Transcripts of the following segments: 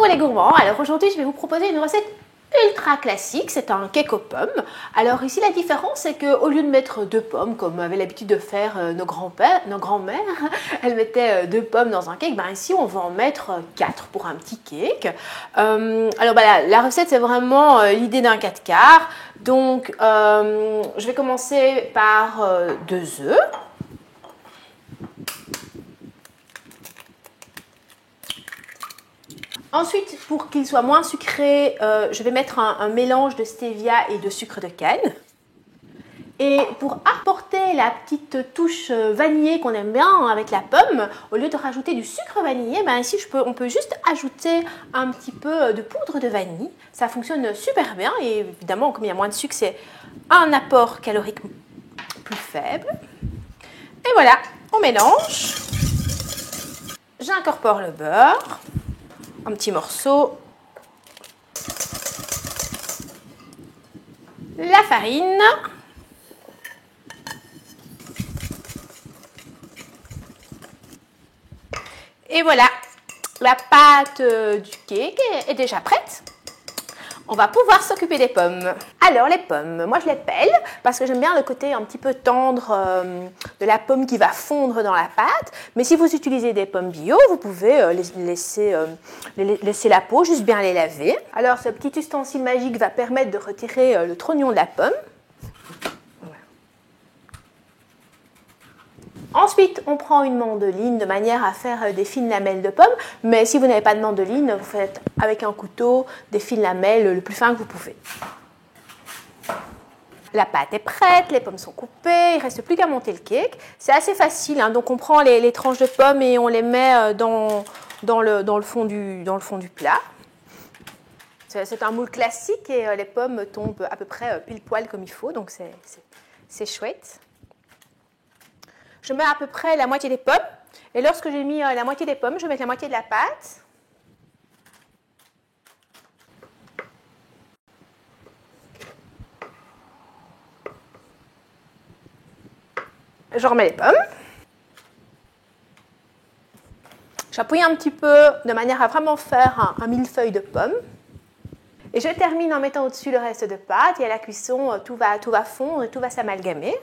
les gourmands, alors aujourd'hui je vais vous proposer une recette ultra classique, c'est un cake aux pommes. Alors ici la différence c'est qu'au lieu de mettre 2 pommes comme avait l'habitude de faire nos grands-mères, elles mettaient 2 pommes dans un cake, ben ici on va en mettre 4 pour un petit cake. Alors la recette c'est vraiment l'idée d'un 4/4, donc je vais commencer par 2 œufs. Ensuite, pour qu'il soit moins sucré, je vais mettre un mélange de stevia et de sucre de canne. Et pour apporter la petite touche vanillée qu'on aime bien avec la pomme, au lieu de rajouter du sucre vanillé, ben ici on peut juste ajouter un petit peu de poudre de vanille. Ça fonctionne super bien et évidemment, comme il y a moins de sucre, c'est un apport calorique plus faible. Et voilà, on mélange. J'incorpore le beurre. Un petit morceau, la farine, et voilà, la pâte du cake est déjà prête. On va pouvoir s'occuper des pommes. Alors les pommes, moi je les pèle parce que j'aime bien le côté un petit peu tendre de la pomme qui va fondre dans la pâte. Mais si vous utilisez des pommes bio, vous pouvez laisser la peau, juste bien les laver. Alors ce petit ustensile magique va permettre de retirer le trognon de la pomme. Voilà. Ensuite, on prend une mandoline de manière à faire des fines lamelles de pommes. Mais si vous n'avez pas de mandoline, vous faites avec un couteau des fines lamelles le plus fin que vous pouvez. La pâte est prête, les pommes sont coupées, il ne reste plus qu'à monter le cake. C'est assez facile, hein, donc on prend les tranches de pommes et on les met dans le fond du plat. C'est un moule classique et les pommes tombent à peu près pile poil comme il faut, donc c'est chouette. Je mets à peu près la moitié des pommes. Et lorsque j'ai mis la moitié des pommes, je vais mettre la moitié de la pâte. Je remets les pommes. J'appuie un petit peu de manière à vraiment faire un millefeuille de pommes. Et je termine en mettant au-dessus le reste de pâte. Et à la cuisson, tout va fondre et tout va s'amalgamer.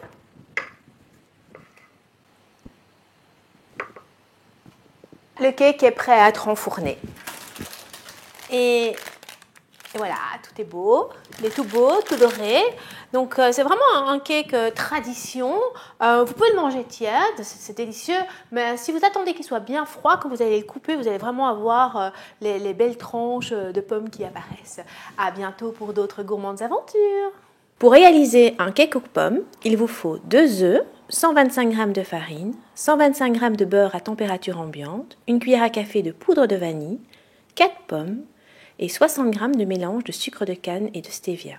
Le cake est prêt à être enfourné. Et voilà, tout est beau, il est tout beau, tout doré. Donc c'est vraiment un cake tradition. Vous pouvez le manger tiède, c'est délicieux. Mais si vous attendez qu'il soit bien froid, quand vous allez le couper, vous allez vraiment avoir les belles tranches de pommes qui apparaissent. À bientôt pour d'autres gourmandes aventures. Pour réaliser un cake aux pommes, il vous faut 2 œufs, 125 g de farine, 125 g de beurre à température ambiante, une cuillère à café de poudre de vanille, 4 pommes et 60 g de mélange de sucre de canne et de stevia.